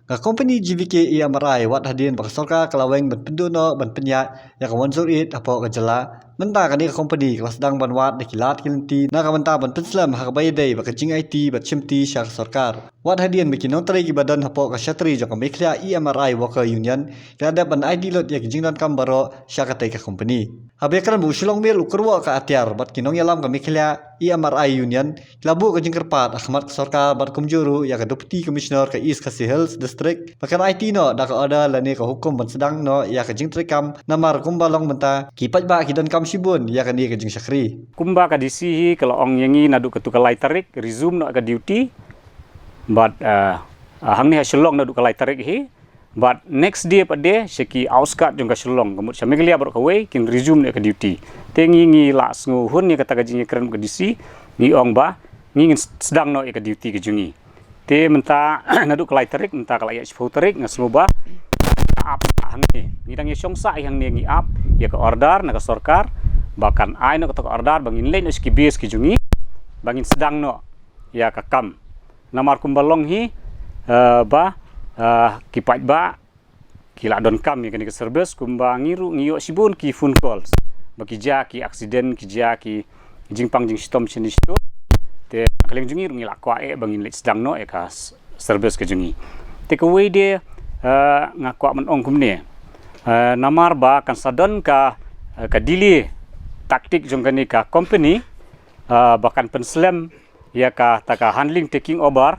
Ka company GVK EMRI wat hadin bak sorka kalaweng ban penduno ban penyat ya kawan surit apo kejala menta kani company kelas sedang ban wat de kilat kilinti na ka menta ban penslam ha bay dei bak jing IT bat chimti syar sarkar wat hadin bikin notari ki badan hapo ka syatri jong meklia EMRI worker union ya ada ban ID lot ya jing dan kambaro syakatai ka company habe kan bu shilong mil ukurwa ka atyar bat kinong yalam ka meklia EMRI union labu ka jingkerpat Ahmad sarkar bat kumjuru ya ka deputy commissioner ka East Khasi Hills district pakan IT no da ka order lani ka hukum ban sedang no ya ka jing trikam namar kumbalong menta kipat ba ki dan kam sibun ya ka ni ka jing syakri kumba ka disi kalau ong yangi nadu ketukalai tarik resume no ka duty but hang ni shalong nadu kalai tarik hi but next day pada syaki outskirt jong ka shalong kemut syameglia bar ka we kin resume no ka duty tengi ngi la sngu hun ni kata ka jing keren ka disi ni ong ba ni sedang no ka duty ka jungi te menta nadu kalai tarik menta kalai ya sepuluh tarik ngasloba ap hang ni dang syongsa hang ni ngi ap ya ka order na ka sarkar bahkan ai no ka order bangin lain ski base ki jungi bangin sedang no ya ka kam namar kumbalong hi kipat ba kila don kam ya kani ka service kumba ngiru ngiyo sibun ki phone calls baki ja ki accident ki ja ki jingpang jing stom sini sto te kaleng jungi ngila kwa bangin let sedang no ka service ke jungi te ka we de ngakwa man ong kumne namar ba kan sadon ka dili taktik jong kani ka company bahkan penslam ya ka taka handling taking over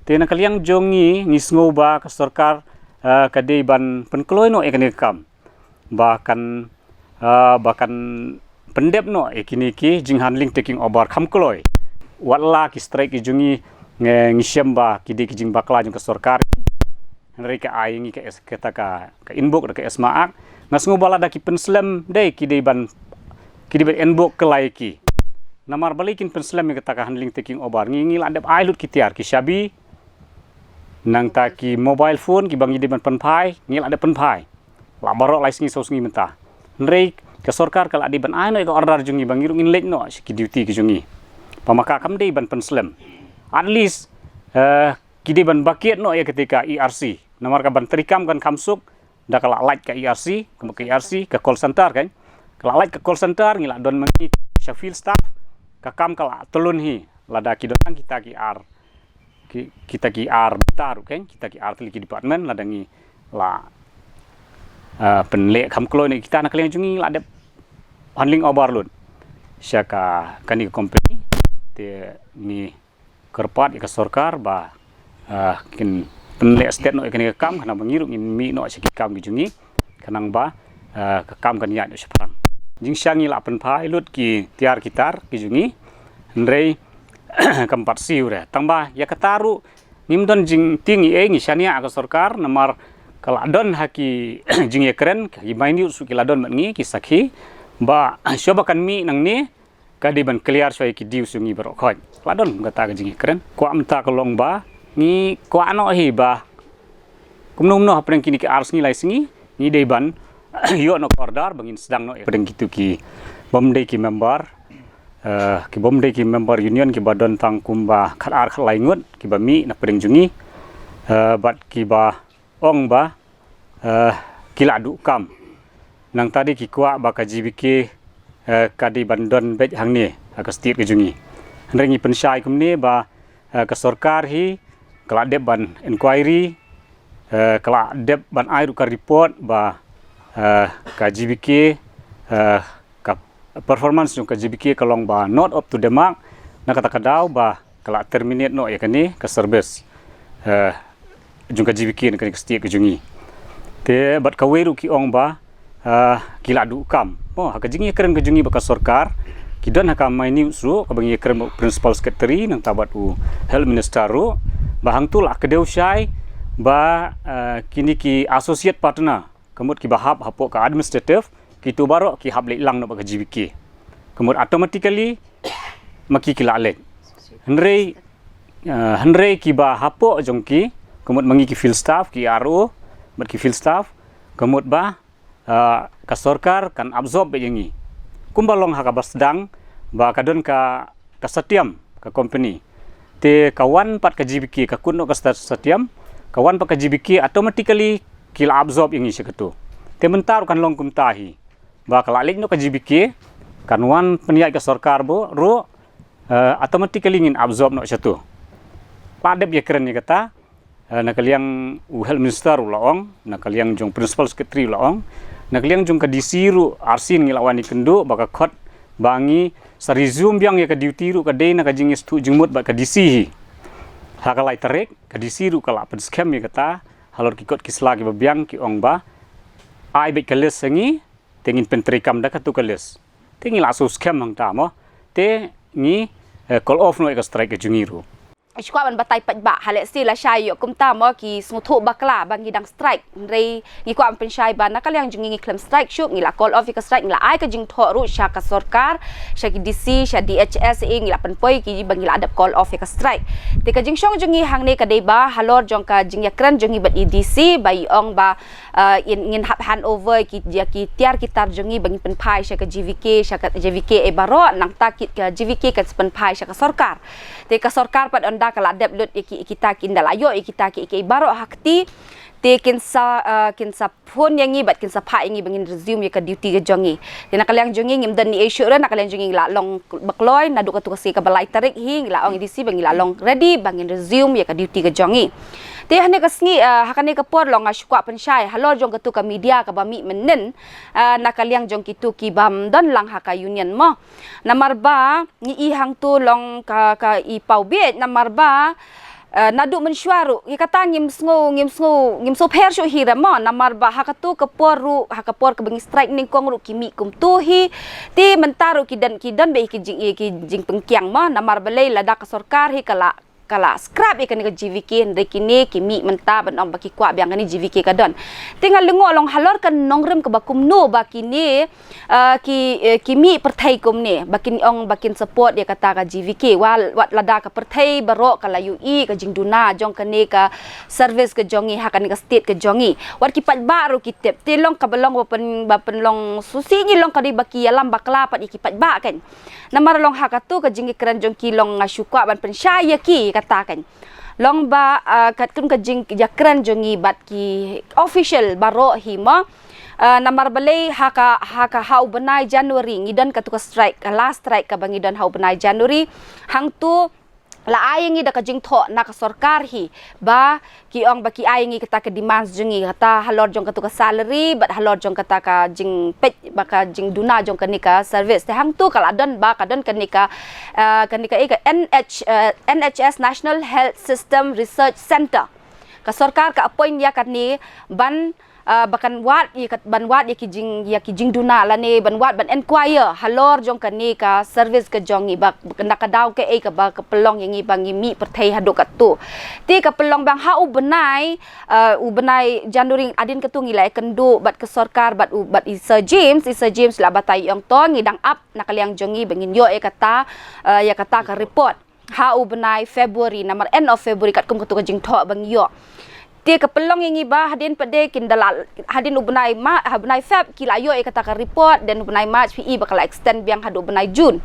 te na kaliang jongi ngisngo ba ka sarkar ka dei ban penkloy no ekani kam bahkan pendep no ekini ki jing handling taking over kam kloy wala ki strike ki jungi ngisem ba ki dei ki jing bakla jong ka sarkar mereka ayingi ka taka ka inbox ka esmaak ngasngo bala da ki penslam dei ki dei ban inbox kelai ki namar balikin penslam yang kata handling taking over ngingi landep ailut kitiar ki shabi nang ta ki mobile phone ki bangi di ban penpai ngil ada penpai la barok lai singi sos ngi menta nrei ke sarkar kala di ban ai no ka order jungi bangi rungin lek no ki duty ki jungi pamaka kam dei ban penslam at least ki di ban bakiet no ya ketika ERC namar ka ban trikam kan kamsuk da kala light ka ERC ke ERC ke call center kan kala light ke call center ngila don mengi syafil staff kakam kala telun hi lada ki dotang kita ki ar betar kan kita ki ar teli ki department lada ngi la penlek kam kloy ni kita nak kalian jungi la ada handling overload syaka kani company te ni kerpat ka sarkar ba kin penlek state no kani kam kana bangiru ngin mi no syaki kam ki jungi kanang ba kam kan ya separang jing syangi la penpai lut ki tiar kitar ki jungi ndrei kampat siu re tangba ya kataru nimdon jing tingi ngi syania ka sarkar namar kala don haki jing ye keren ki maini su ki ladon ngi ki sakhi ba shoba kan mi nang ni ka di ban clear so ki diu sungi baro khoj ladon ngata ka jing ye keren kwa amta ka long ba ngi kwa no hi ba kumnom no apreng kini ki ars ngi lai singi ni dei ban yo no order bangin sedang no pedeng gitu ki bomdei ki member union ki badon tang kumba khalar khalai ngut ki ba mi na pedeng jungi bat ki ba ong ba kila du kam nang tadi ki kwa ba ka GBK kadi bandon bet hang ni ka stir ki jungi rengi pensyai kumni ba ka sarkar hi kala deb ban inquiry kala deb ban ai ka report ba ka GBK ka performance yung ka GBK kalong ba not up to the mark na kata kadaw ba kala terminate no ya kani ka service yung ka GBK na kani ka stia ka jungi te bat ka weru ki ong ba kila du kam mo ka jingi keren ka jungi ba ka sarkar kidan ka mai news ru ka bangi keren principal secretary nang tabat u health minister ru ba hang tu la ka deu syai ba kini ki associate partner kemud ki bahap hapo ka administrative ki tu baro ki hab lang no ba GBK kemud automatically maki kila lek henrei ki ba hapo jongki kemud mangi ki field staff ki RO mat ki field staff kemud ba ka sarkar kan absorb be yengi kumbalong ha ka basdang ba kadon ka satiam ka company te kawan pat ka GBK ka kunno ka satiam kawan pakai GBK automatically kila absorb yang isi ketu. Tementar kan long kumtahi. Bakal alik no ke GBK kan wan peniak ke sarkar bo ro automatically ingin absorb no satu. Padep ya keren ni kata nak kaliang health minister ulaong, nak kaliang jong principal secretary ulaong, nak kaliang jong ke DC ru arsin ngilawani kendo baka khot bangi sa resume biang ya ke duty ru ke day nak jingis tu jumut ba ke DC. Hakalai tarik ke DC ru kala pen scam ya kata halor kikot kisla ki babiang ki ong ba ai be keles sengi tengin pentrikam dak tu keles. Tengi langsung scam hang ta mo te ngi call off no ka strike ke jungiru. Iskwa ban batai pajba halek si la syai yo kumta mo ki smutu bakla bangi dang strike rei ngi kwa pen syai ban nakal yang jungi claim strike syuk ngi la call off ka strike ngi la ai ka jing tho ru sya ka sarkar sya ki DC sya DHS ngi la pen poi ki bangi la adap call off ka strike te ka jing syong jungi hang ne ka dei ba halor jong ka jing ya kran jungi bat EDC bai ong ba ngin hand over ki dia ki tiar ki tar jungi bangi pen pai sya ka GVK sya ka JVK e baro nang takit ka GVK ka pen pai sya ka sarkar te ka sarkar pat onda kala adap lut kita kindal ayo kita ki baro hakti te kinsa phone yang bat kinsa pha yang bangin resume ya ka duty ga jongi te nakaliang jongi ngim dan ni issue ra nakaliang jongi la long bakloi nadu ka tukasi ka balai tarik hi la ong edisi bangi la long ready bangin resume ya ka duty ga jongi te hane ka sngi hakane ka por long ashkwa pensyai halor jong ka tu ka media ka bami menen nakaliang jong kitu ki bam don lang ha ka union mo namarba ni ihang tu long ka i pau biet namarba nadu mensyuaru kata ngim sngo per syo hira mo namarba hakatu ka poru hakapor ka bangi strike ning kong ru kimi kum tuhi ti mentaru kidan be ki jing pengkiang mo namarba le lada ka sarkar hi kala scrap ikan ke GVK ndekini kimi menta ban om baki kwa biang ni GVK ka don tinggal lengo long halor kan nongrem ke bakum no bakini kimi perthai kum ni bakin support dia kata ka GVK wat lada ka perthai barok kala UI ka jingduna jong kani ka service ke jongi hakan ka state ke jongi wat ki pat baru kitep tilong ka belong bapen long susi ni long ka di baki alam bakla pat iki pat ba kan namar long hakatu ka jingi kran jong ki long ngasukwa ban pensyaya ki katakan long ba kat kun ka jing jakran jongi bat ki official baro hima namar balai haka hau benai Januari ngidon ka tuka strike last strike ka bangidon hau benai Januari hang tu la ayengi da ka jing tho na ka sarkar hi ba ki ong ba ki ayengi kata ka demands jongi kata halor jong ka tuka salary bat halor jong kata ka jing pet ba ka jing duna jong ka nika service te hang tu kala don ba ka don ka nika NHS National Health System Research Center ka sarkar ka appoint ya kan ni ban bakan wat ban wat ki jing duna la ne ban wat ban enquire halor jong ka ni ka service ka jongi bak nakadaw ke ka ba ka pelong yang bangi mi perthai hado ka tu ti ka pelong bang ha u benai Januari adin ka tu ngilai kendo bat ka sarkar bat Sir James la batai yang to ngidang up nakaliang jongi bangin yo kata ya kata ka report ha u benai February namar end of February kat kum ka tu ka jing tho bang yo ti ka pelong yang iba hadin pade kindala hadin ubnai Feb kilayo kata ka report dan ubnai March PE bakal extend biang hadu ubnai June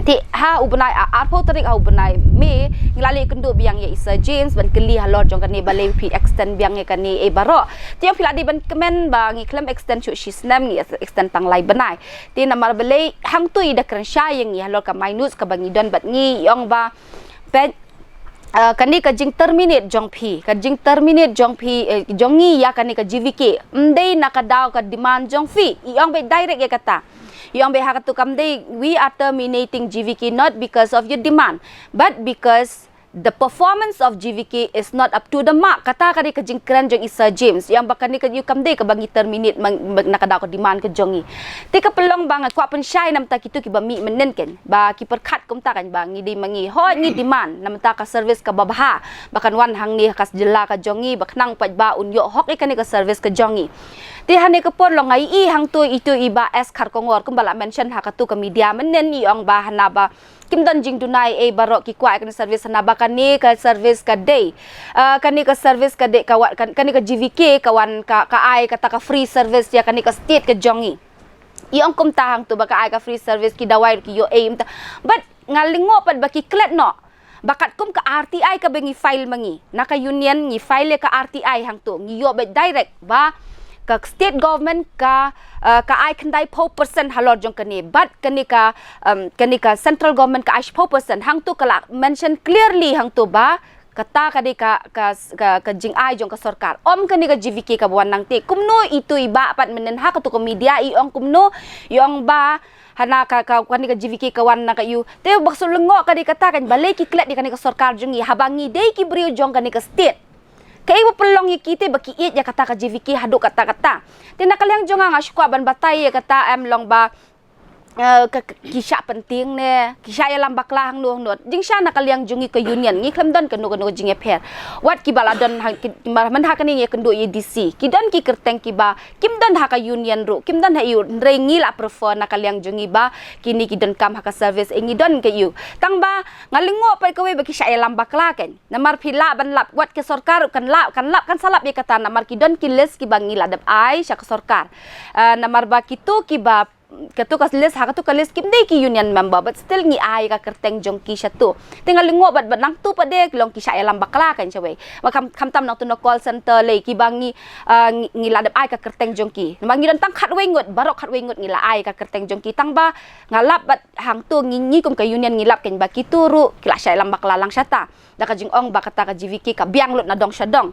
ti ha ubnai arpo tarik ha ubnai Mei ngilali kendo biang ya Sir James ban keli halor jong kani balai pi extend biang ya kani baro ti yang filadi ban kemen bangi claim extend chu shisnam ni extend panglai benai ti namar balai hang tu ida kran syayeng ya halor ka minus ka bangi don bat ngi yong ba kani ka jing terminate jong phi jongi ya kani ka GVK mdei nakadaw ka demand jong phi yong be direct ya kata yong be hakatu kamdei we are terminating GVK not because of your demand but because the performance of GVK is not up to the mark kata kani ka jing kran jong Sir James yang bakani ka kamdei ka bangi terminate nakadaw ka demand ka jongi ti ka pelong bang kwa pen syai nam ta kitu ki ba mi menen ken ba ki perkhat kum ta kan bangi di mangi ho ngi demand nam ta ka service ka babha bakan wan hang ni kas jela ka jongi baknang pat ba unyo hok ikani ka service ka jongi ti hane ka por long ai hang tu itu iba es khar kongor kum bala mention hakatu ka media menen i ong ba hanaba kim dan jing dunai baro ki kwa kan service hanaba kani ka service ka day kani ka service ka day kawan kani ka GVK kawan ka ai kata ka free service ya kani ka state ka jongi iong kum tahang tu baka ai ka free service ki dawai ki yo but ngalingo pad baki klet no bakat kum ka RTI ka bengi file mangi naka union ngi file ka RTI hang tu ngi yo be direct ba ka state government ka ai kandai 4% halor jong kani but kani ka central government ka 4% hang tu kala mention clearly hang tu ba kata kadi ka jing ai jong ka sarkar kani ka GVK ka buwan nang ti kumno itu iba pat menen ha ka tu ko media iong kumno iong ba hana ka kani ka GVK kawan na kayu te bakso lengo kadi kata kan balai ki klet di kani ka sarkar jong i habangi dei ki brio jong kani ka state kai mo pelong kita baki it ya kata ka GVK haduk kata-kata tina kaliang jonga nga syukwa ban batai ya kata em long ba kisah penting ne kisah ya lambak lah hang nuh jing sya nak kaliang jungi ke union ngi klem don kenu jing per wat ki baladon man ha kani ye kendo EDC ki don ki kerteng ki ba kim don ha ka union ru kim don ha yu rengi la prefer nak kaliang jungi ba kini ki don kam ha ka service ngi don ke yu tang ba ngalingo pa ko we ba kisah ya lambak lah kan namar phila ban lap wat ke sarkar kan lap kan salap ye kata namar ki don ki les ki ba ngi ladap ai sya ka sarkar namar ba kitu ki ba katu kas list ha katu kalis kim dei ki union member but still ngi ai ka kerteng jong ki satu tinggal lingo bat nang tu pa de long ki sya elam bakla kan chawe kam tam nang tu no call center le ki bangi ngi ladap ai ka kerteng jong ki bangi dan tang khat wengut barok khat wengut ngi la ai ka kerteng jong ki tang ba ngalap bat hang tu ngi kum ka union ngilap ken ba ki turu ki la sya elam bakla lang syata da ka jing ong ba kata ka GVK ka biang lut na dong syadong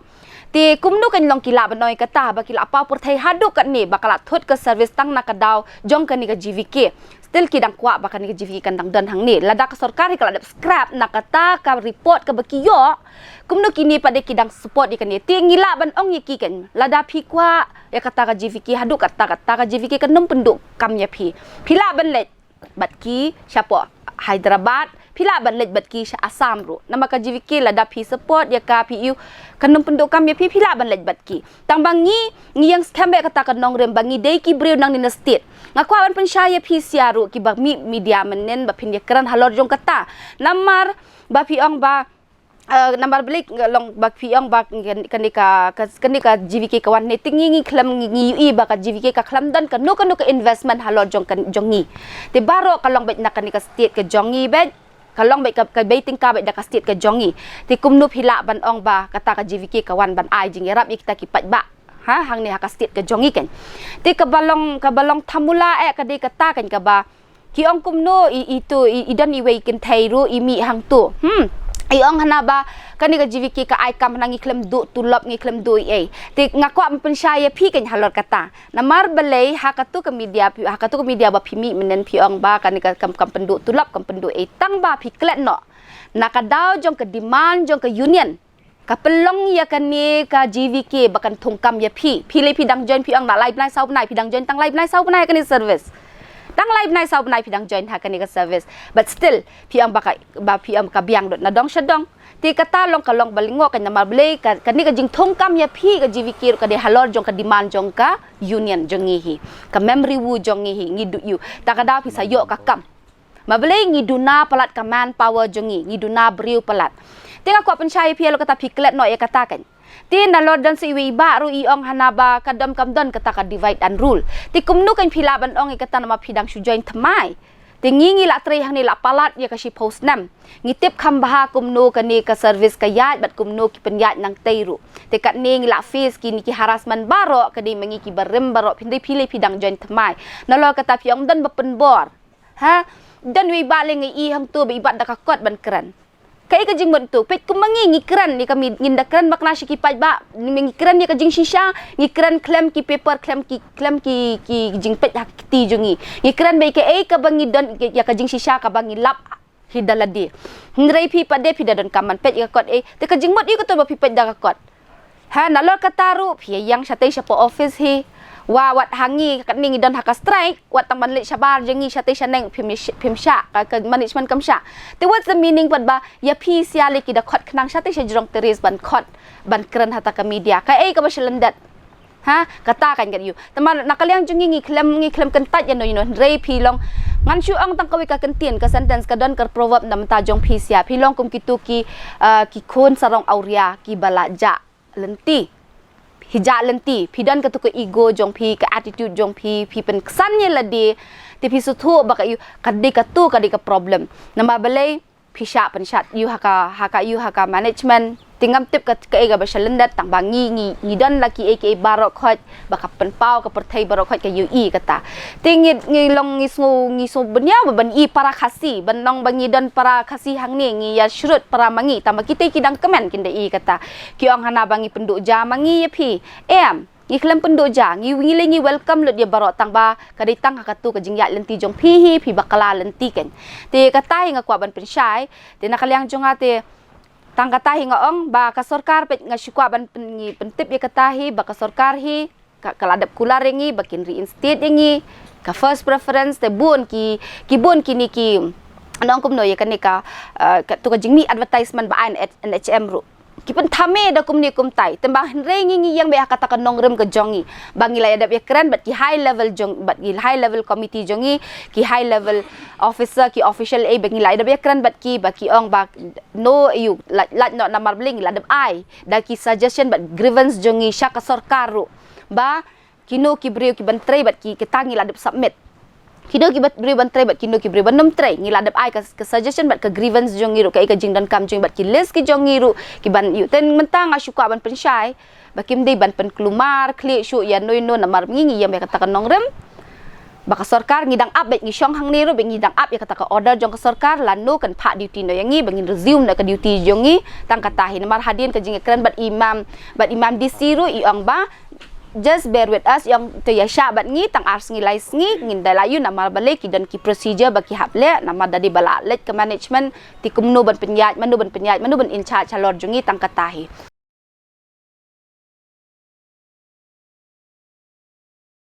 ti kumnu kan long kila banoi kata ba kila apa pur thai haduk kan ni bakala thut ke service tang na kadau jong kan ni ka GVK still kidang kwa ba kan ni ka GVK kan dang don hang ni lada ka sarkar kala dap scrap na kata ka report ka bakiyo kumnu kini pada kidang support ikan ni ti ngila ban ong yiki kan lada phi kwa ya kata ka GVK haduk kata ka GVK kan num penduk kam ya phi phila ban let bat ki siapa Hyderabad pila ban lej bat ki Assam ru nama ka GVK la da pi support ya ka PU kanum penduk kam ya pi pila ban lej bat ki tang bangi yang scam be kata ka nong rem bangi dei ki breu nang ni state ngaku awan pensyaya pi siaru ki ba media menen ba pin ya keran halor jong kata namar ba pi ong ba nambar belik long bak piang bak kanika GVK kawan ne tingi ngi klam ngi ui bak GVK ka klam dan kanu ka investment halor jong jongi te baro kalong bet nak kanika state ke jongi bet kalong bet ka baiting ka bet ka state ke jongi te kumnu hila ban ong ba kata ka GVK kawan ban ai jing yarap ikta ki pat ba ha hang ne ka state ke jongi kan te ka balong thamula ka de kata kan ka ba ki ong kumnu itu idan iwe kin thairu imi hang tu iong hana ba kani ka GVK ka ai kam nangi klem du tulop ngi klem du ti ngakwa pensyaya pi kan halor kata namar balai hakatu ka media ba phimi menen piong ba kani ka kam pendu tulop kam pendu tang ba pi klet no nakadaw jong ka demand jong ka union ka pelong ya kani ka GVK bakan thongkam ya pi le pi dang join piong na live nai sau nai pi dang join tang live nai sau nai kani service tang live nai sau nai pidang join ha kani ka service but still piang ba piang ka biang dot na dong syadong ti kata long kalong balingo kan namar blay kani ka jing thongkam ya pi ka GVK ka de halor jong ka demand jong ka union jong ngi ka memory wu jong ngi ngi du yu ta ka da pi sayo ka kam mablay ngi duna palat ka man power jong ngi duna briu palat tinga ko pensyaya pi lo kata piklet no ya kata kan ti nalor dan si iwi baru iong hanaba kadam kamdon kata ka divide and rule ti kumnu kan philaban ong kata nama phidang sujoin thamai ti ngi la tre hang ni la palat ya ka si post nam ngitip khambaha kumnu kani ka service ka yat bat kumnu ki penyat nang teiru ti kat ni la fees ki ni ki harassment baro kadi mengi ki barem baro phindai phile phidang join thamai nalor kata phiong dan bapen bor ha dan wi ba le ngi i hang tu be ibat da ka kot ban kran kai ka jing bentuk pet kumangi ngikran ni kami nginda kran bakna shi kipat ba ngikran ni ka jing shisha ngikran klem ki paper klem ki jing pet hak ti jungi ngikran bai ke ka bangi don ya ka jing shisha ka bangi lap hidaladi ngrai pi pade pi dadon kaman pet ya kot te ka jing mot i ko to ba pi pet da ka kot ha nalor kataru pi yang syate sya office hi wa wat hangi kat ni don haka strike wat tamban le shabar jengi syate syaneng phimsha ka management kamsha te what's the meaning pat ba ya pi sia le ki da khot khnang syate sya jrong teris ban khot ban kran hata ka media ka ka ba syalendat ha kata kan kat yu teman nakaliang jungi ngi klem kentat ya no rei pi long ngan syu ang tang kawi ka kentien ka sentence ka don ka proverb nam ta jong pi sia pi long kum kitu ki khon sarong auria ki balaja lenti hijak lenti pidan ka tu ke ego jong pi ke attitude jong pi pen kesannya la di ti pi sutu baka yu kadi ka tu kadi ka problem nama balai pisha penshat you haka management tingam tip ke ega bashalendat tang bangi ngi dan laki aka barok khot baka penpau ke perthai barok khot ke UI kata tingit ngi long ngi so benya ban I para khasi banong bangi dan para khasi hang ni ngi ya shrut para mangi tamba kita kidang kemen kinda I kata kiong hana bangi penduk ja mangi ya pi ngi klem penduk ja ngi ngi welcome lut dia barok tang ba kaditang hakatu ke jingyat lenti jong pi bakala lenti ken te kata hinga kwa ban pensyai te nakaliang jong ate tang katahi nga ong ba ka sarkar pet nga syukwa ban pentip ya katahi ba ka sarkar hi kaladap kular ngi bakin reinstate ngi ka first preference te bun ki bun kini ki anong kumno ya kanika tu ka jingni advertisement ba an NHM ru ki pen thame da kumni kumtai tembang rengi ngi yang be kata ka nongrem ke jongi bangi la adap ya keren bat ki high level jong bat ki high level committee jongi ki high level officer ki official a bangi la adap ya keren bat ki ong ba no you lat not namar bling la adap ai da ki suggestion bat grievance jongi sya ka sarkar ru ba kino ki brio ki bantrei bat ki ketangi la adap submit kino ki bat beri ban try bat kino ki beri ban nom try ngila dap ai ka suggestion bat ka grievance jong ngiru ka jing dan kam jong bat ki list ki jong ngiru ki ban yu ten mentang asyuka ban pensyai bakim dei ban pen kelumar klik syu ya noi no namar ngi yang kata ka nongrem baka sarkar ngidang up bet ngi syong hang niru be ngidang up ya kata ka order jong ka sarkar lanu kan pak duty no yang ngi bangin resume na ka duty jong ngi tang kata hin namar hadin ka jing keren bat imam disiru iong ba just bear with us yang tu ya syak bat ngi tang ars ngi lais ngi ngin dalayu namar balik dan ki procedure bagi haple namar dadi balak let ke management ti kumno ban penyat manu ban in charge calor jungi tang katahi